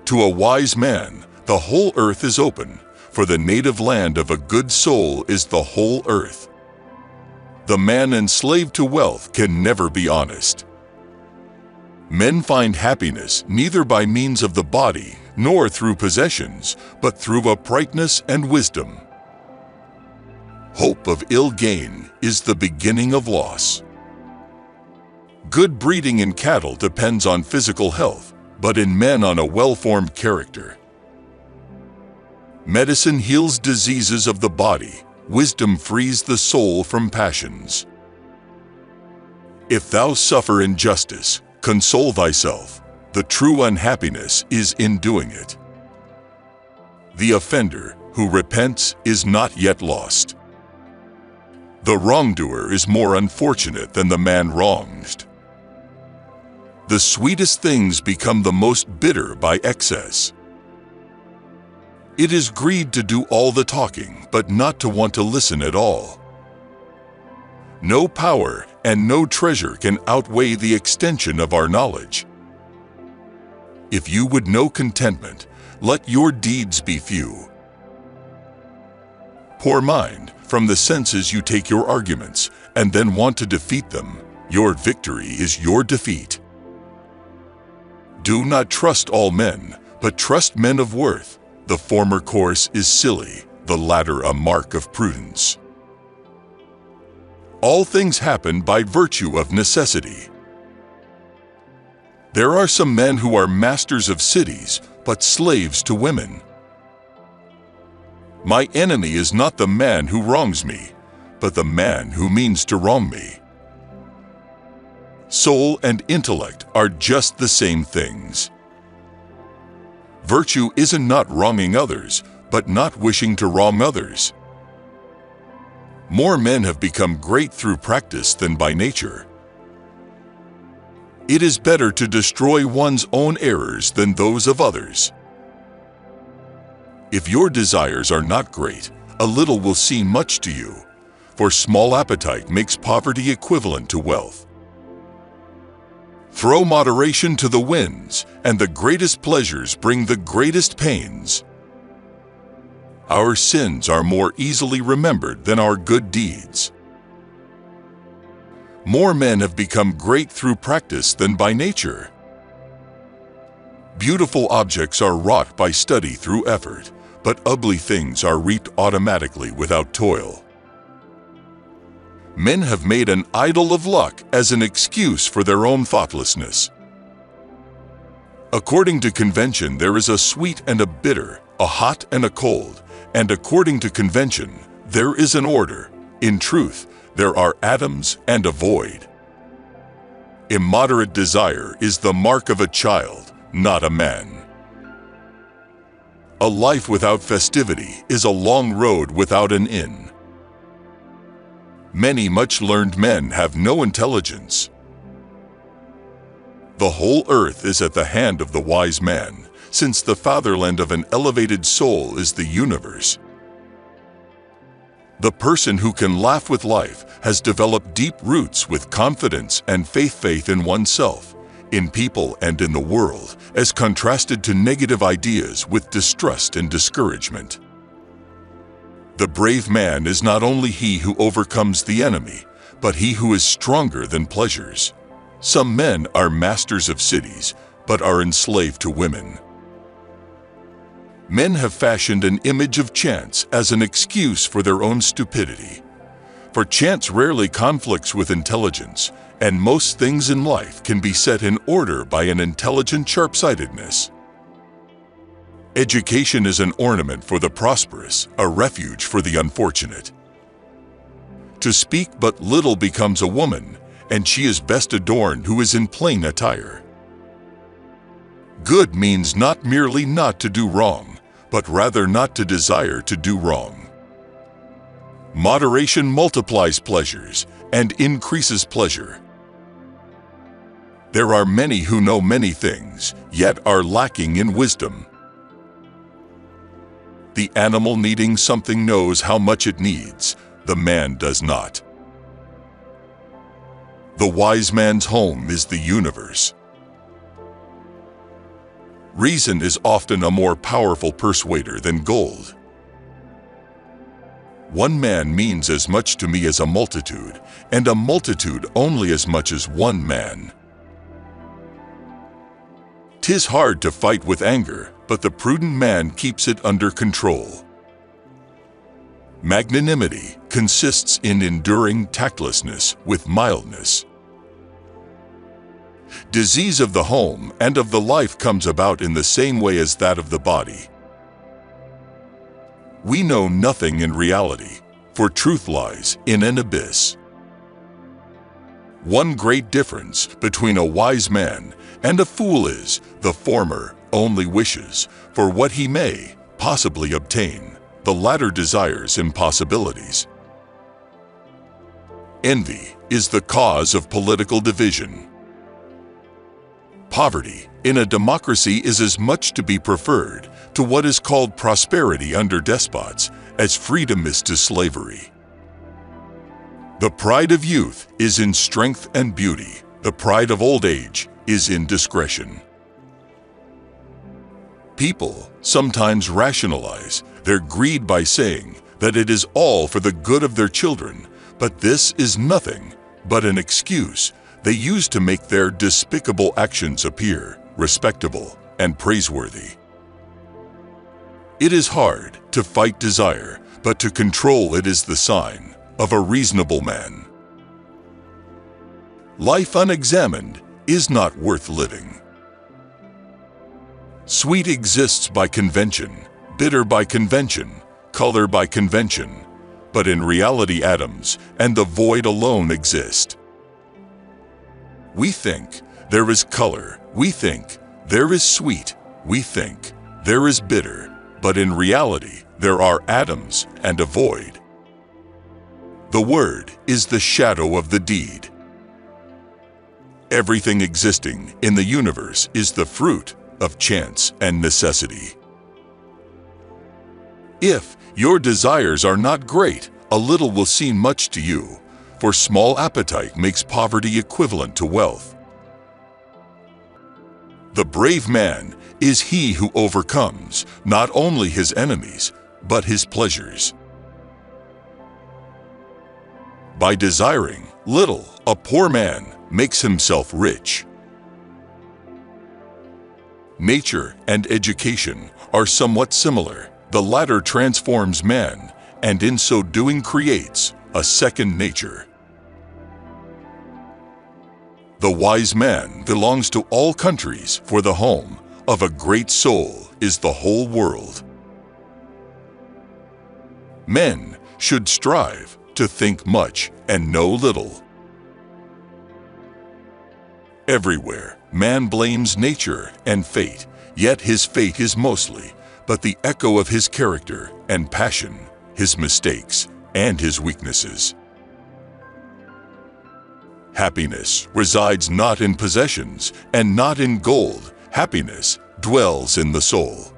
To a wise man, the whole earth is open, for the native land of a good soul is the whole earth. The man enslaved to wealth can never be honest. Men find happiness neither by means of the body nor through possessions, but through uprightness and wisdom. Hope of ill gain is the beginning of loss. Good breeding in cattle depends on physical health, but in men on a well-formed character. Medicine heals diseases of the body. Wisdom frees the soul from passions. If thou suffer injustice, console thyself. The true unhappiness is in doing it. The offender who repents is not yet lost. The wrongdoer is more unfortunate than the man wronged. The sweetest things become the most bitter by excess. It is greed to do all the talking, but not to want to listen at all. No power and no treasure can outweigh the extension of our knowledge. If you would know contentment, let your deeds be few. Poor mind, from the senses you take your arguments, and then want to defeat them. Your victory is your defeat. Do not trust all men, but trust men of worth. The former course is silly, the latter a mark of prudence. All things happen by virtue of necessity. There are some men who are masters of cities, but slaves to women. My enemy is not the man who wrongs me, but the man who means to wrong me. Soul and intellect are just the same things. Virtue isn't not wronging others, but not wishing to wrong others. More men have become great through practice than by nature. It is better to destroy one's own errors than those of others. If your desires are not great, a little will seem much to you, for small appetite makes poverty equivalent to wealth. Throw moderation to the winds, and the greatest pleasures bring the greatest pains. Our sins are more easily remembered than our good deeds. More men have become great through practice than by nature. Beautiful objects are wrought by study through effort, but ugly things are reaped automatically without toil. Men have made an idol of luck as an excuse for their own thoughtlessness. According to convention, there is a sweet and a bitter, a hot and a cold, and according to convention, there is an order. In truth, there are atoms and a void. Immoderate desire is the mark of a child, not a man. A life without festivity is a long road without an inn. Many much-learned men have no intelligence. The whole earth is at the hand of the wise man, since the fatherland of an elevated soul is the universe. The person who can laugh with life has developed deep roots with confidence and faith in oneself, in people and in the world, as contrasted to negative ideas with distrust and discouragement. The brave man is not only he who overcomes the enemy, but he who is stronger than pleasures. Some men are masters of cities, but are enslaved to women. Men have fashioned an image of chance as an excuse for their own stupidity. For chance rarely conflicts with intelligence, and most things in life can be set in order by an intelligent sharp-sightedness. Education is an ornament for the prosperous, a refuge for the unfortunate. To speak but little becomes a woman, and she is best adorned who is in plain attire. Good means not merely not to do wrong, but rather not to desire to do wrong. Moderation multiplies pleasures and increases pleasure. There are many who know many things, yet are lacking in wisdom. The animal needing something knows how much it needs, the man does not. The wise man's home is the universe. Reason is often a more powerful persuader than gold. One man means as much to me as a multitude, and a multitude only as much as one man. 'Tis hard to fight with anger, but the prudent man keeps it under control. Magnanimity consists in enduring tactlessness with mildness. Disease of the home and of the life comes about in the same way as that of the body. We know nothing in reality, for truth lies in an abyss. One great difference between a wise man and a fool is, the former only wishes for what he may possibly obtain, the latter desires impossibilities. Envy is the cause of political division. Poverty in a democracy is as much to be preferred to what is called prosperity under despots as freedom is to slavery. The pride of youth is in strength and beauty. The pride of old age is in discretion. People sometimes rationalize their greed by saying that it is all for the good of their children, but this is nothing but an excuse they use to make their despicable actions appear respectable and praiseworthy. It is hard to fight desire, but to control it is the sign of a reasonable man. Life unexamined is not worth living. Sweet exists by convention, bitter by convention, color by convention, but in reality atoms and the void alone exist. We think there is color, we think there is sweet, we think there is bitter, but in reality there are atoms and a void. The word is the shadow of the deed. Everything existing in the universe is the fruit of chance and necessity. If your desires are not great, a little will seem much to you, for small appetite makes poverty equivalent to wealth. The brave man is he who overcomes not only his enemies, but his pleasures. By desiring little, a poor man makes himself rich. Nature and education are somewhat similar. The latter transforms man, and in so doing creates a second nature. The wise man belongs to all countries, for the home of a great soul is the whole world. Men should strive to think much and know little. Everywhere, man blames nature and fate, yet his fate is mostly but the echo of his character and passion, his mistakes and his weaknesses. Happiness resides not in possessions and not in gold. Happiness dwells in the soul.